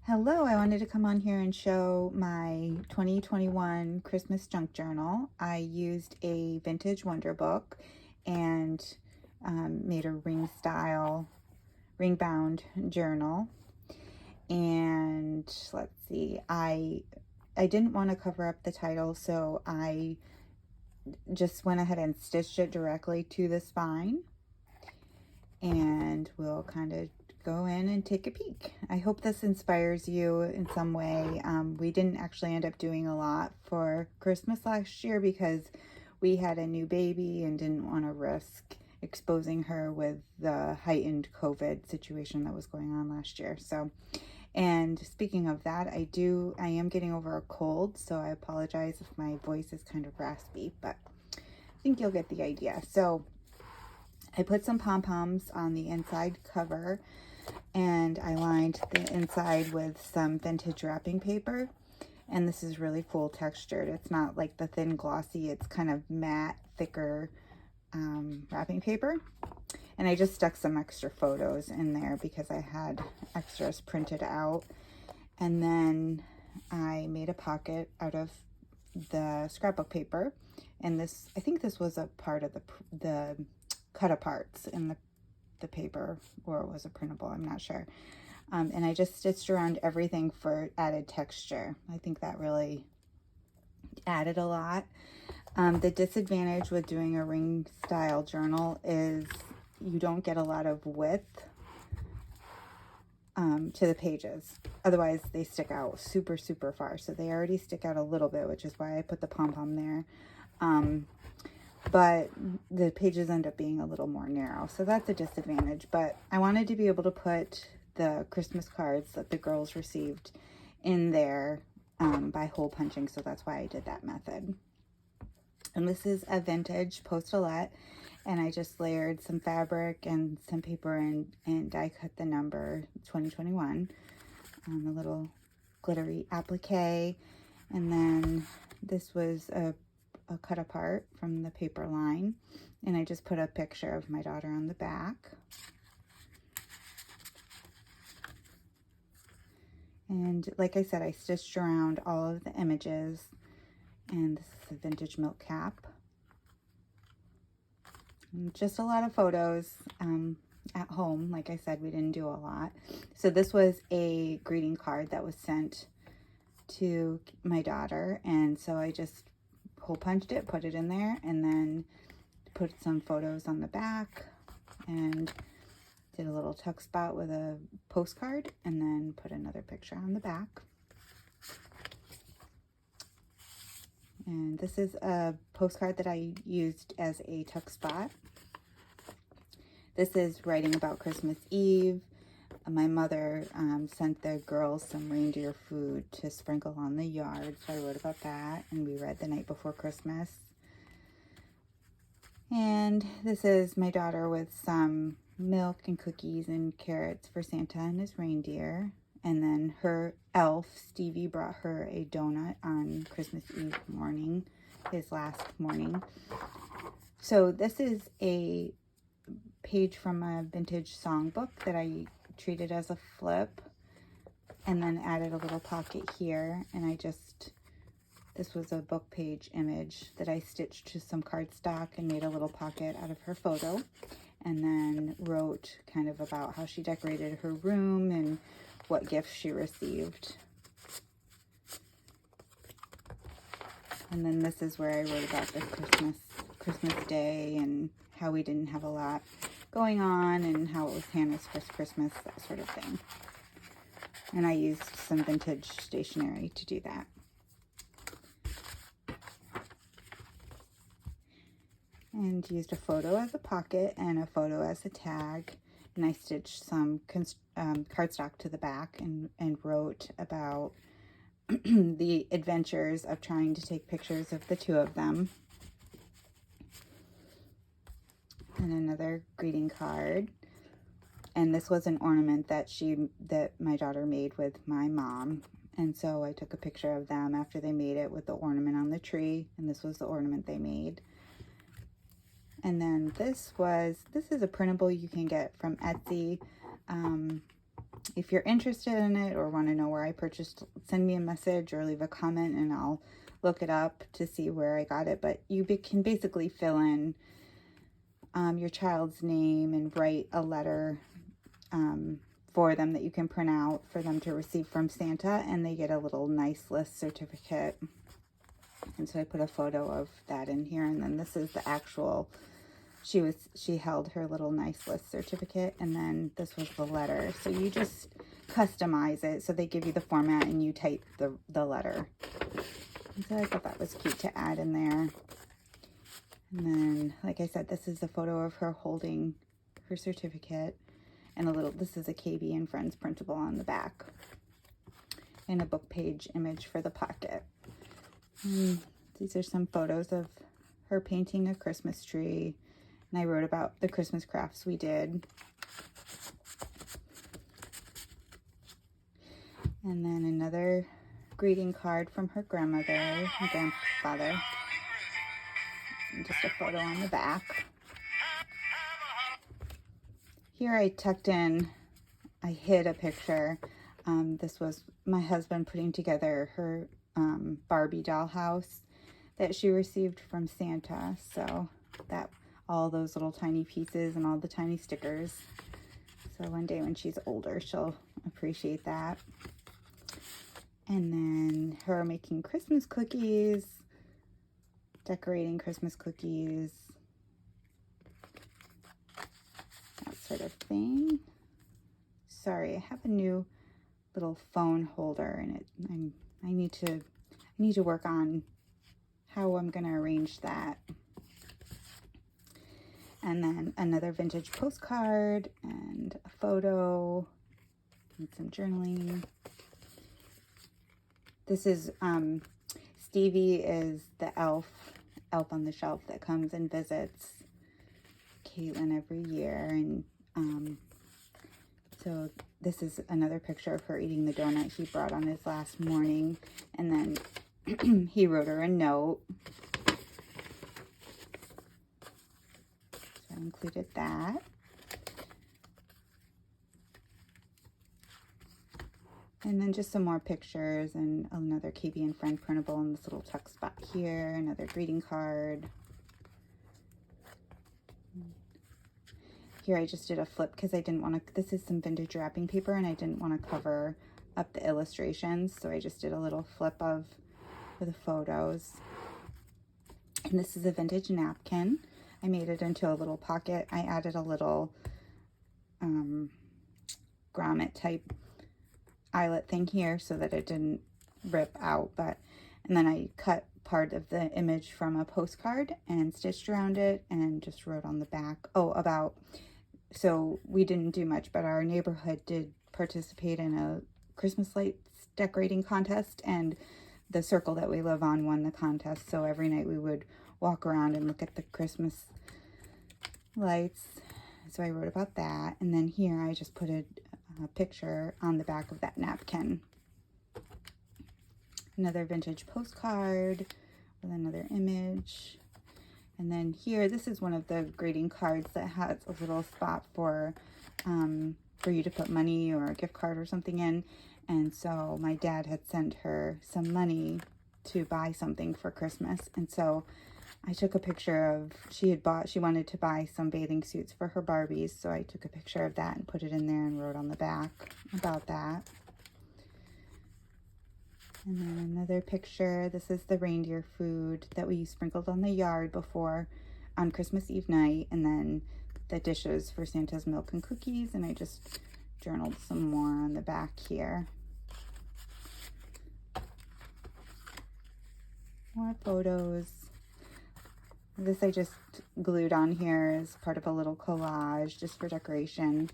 Hello, I wanted to come on here and show my 2021 Christmas junk journal. I used a vintage Wonder Book and made a ring bound journal. And let's see, I didn't want to cover up the title, so I just went ahead and stitched it directly to the spine. And we'll kind of go in and take a peek. I hope this inspires you in some way. We didn't actually end up doing a lot for Christmas last year because we had a new baby and didn't want to risk exposing her with the heightened COVID situation that was going on last year. So, and speaking of that, I am getting over a cold, so I apologize if my voice is kind of raspy, but I think you'll get the idea. So I put some pom-poms on the inside cover, and I lined the inside with some vintage wrapping paper. And this is really full textured. It's not like the thin glossy, it's kind of matte, thicker wrapping paper. And I just stuck some extra photos in there because I had extras printed out. And then I made a pocket out of the scrapbook paper. And this, I think this was a part of the cut aparts in the paper, or it was a printable, I'm not sure. And I just stitched around everything for added texture. I think that really added a lot. The disadvantage with doing a ring style journal is you don't get a lot of width to the pages. Otherwise they stick out super far. So they already stick out a little bit, which is why I put the pom-pom there. But the pages end up being a little more narrow, so that's a disadvantage. But I wanted to be able to put the Christmas cards that the girls received in there by hole punching, so that's why I did that method. And this is a vintage Post-it, and I just layered some fabric and some paper and die cut the number 2021, a little glittery applique. And then this was a cut apart from the paper line, and I just put a picture of my daughter on the back. And like I said, I stitched around all of the images, and this is a vintage milk cap. And just a lot of photos at home. Like I said, we didn't do a lot. So this was a greeting card that was sent to my daughter, and so I just hole punched it, put it in there, and then put some photos on the back and did a little tuck spot with a postcard, and then put another picture on the back. And this is a postcard that I used as a tuck spot. This is writing about Christmas Eve. My mother sent the girls some reindeer food to sprinkle on the yard, so I wrote about that, and we read the night before Christmas. And this is my daughter with some milk and cookies and carrots for Santa and his reindeer. And then her elf, Stevie, brought her a donut on Christmas Eve morning, his last morning. So this is a page from a vintage songbook that I treated as a flip, and then added a little pocket here. And this was a book page image that I stitched to some cardstock and made a little pocket out of her photo, and then wrote kind of about how she decorated her room and what gifts she received. And then this is where I wrote about the Christmas Day and how we didn't have a lot going on and how it was Hannah's first Christmas, that sort of thing. And I used some vintage stationery to do that. And used a photo as a pocket and a photo as a tag. And I stitched some cardstock to the back and wrote about the adventures of trying to take pictures of the two of them. And another greeting card. And this was an ornament that my daughter made with my mom. And so I took a picture of them after they made it with the ornament on the tree. And this was the ornament they made. And then this is a printable you can get from Etsy. if you're interested in it or want to know where I purchased, send me a message or leave a comment and I'll look it up to see where I got it. But you can basically fill in your child's name and write a letter for them that you can print out for them to receive from Santa, and they get a little nice list certificate. And so I put a photo of that in here, and then this is the actual, she held her little nice list certificate, and then this was the letter. So you just customize it, so they give you the format and you type the letter. And so I thought that was cute to add in there. And then, like I said, this is a photo of her holding her certificate, and this is a KB and Friends printable on the back, and a book page image for the pocket. These are some photos of her painting a Christmas tree, and I wrote about the Christmas crafts we did. And then another greeting card from her grandmother and grandfather, and just a photo on the back. Here I tucked in, I hid a picture. This was my husband putting together her Barbie doll house that she received from Santa. So that, all those little tiny pieces and all the tiny stickers. So one day when she's older, she'll appreciate that. And then her making Christmas cookies, decorating Christmas cookies, that sort of thing. Sorry, I have a new little phone holder, and I need to work on how I'm gonna arrange that. And then another vintage postcard and a photo and some journaling. This is Stevie is the elf on the shelf that comes and visits Caitlin every year, and so this is another picture of her eating the donut he brought on his last morning, and then he wrote her a note. So I included that. And then just some more pictures and another KB and Friend printable in this little tuck spot here, another greeting card. Here I just did a flip because I didn't want to, this is some vintage wrapping paper and I didn't want to cover up the illustrations. So I just did a little flip of for the photos. And this is a vintage napkin. I made it into a little pocket. I added a little grommet type eyelet thing here so that it didn't rip out, and then I cut part of the image from a postcard and stitched around it and just wrote on the back, so we didn't do much, but our neighborhood did participate in a Christmas lights decorating contest, and the circle that we live on won the contest. So every night we would walk around and look at the Christmas lights. So I wrote about that, and then here I just put a picture on the back of that napkin. Another vintage postcard with another image. And then here, this is one of the greeting cards that has a little spot for you to put money or a gift card or something in. And so my dad had sent her some money to buy something for Christmas. And so I took a picture of, she wanted to buy some bathing suits for her Barbies. So I took a picture of that and put it in there and wrote on the back about that. And then another picture. This is the reindeer food that we sprinkled on the yard on Christmas Eve night. And then the dishes for Santa's milk and cookies. And I just journaled some more on the back here. More photos. This I just glued on here as part of a little collage just for decoration.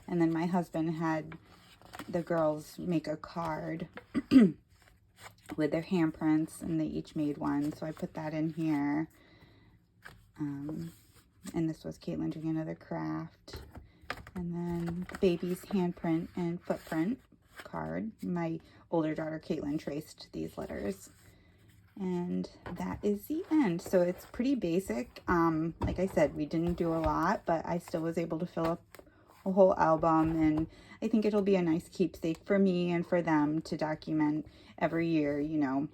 And then my husband had the girls make a card with their handprints, and they each made one. So I put that in here. And this was Caitlin doing another craft. And then the baby's handprint and footprint card. My older daughter Caitlin traced these letters. And that is the end. So it's pretty basic. Like I said, we didn't do a lot, but I still was able to fill up a whole album, and I think it'll be a nice keepsake for me and for them to document every year, you know,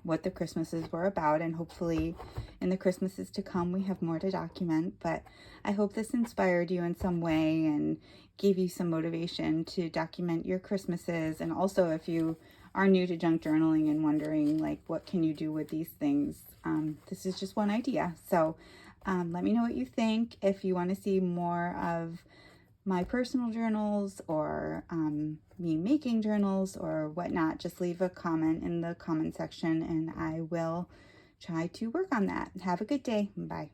what the Christmases were about, and hopefully in the Christmases to come we have more to document. But I hope this inspired you in some way and gave you some motivation to document your Christmases. And also, if you are new to junk journaling and wondering like what can you do with these things, this is just one idea. So let me know what you think. If you want to see more of my personal journals or me making journals or whatnot, just leave a comment in the comment section and I will try to work on that. Have a good day. Bye.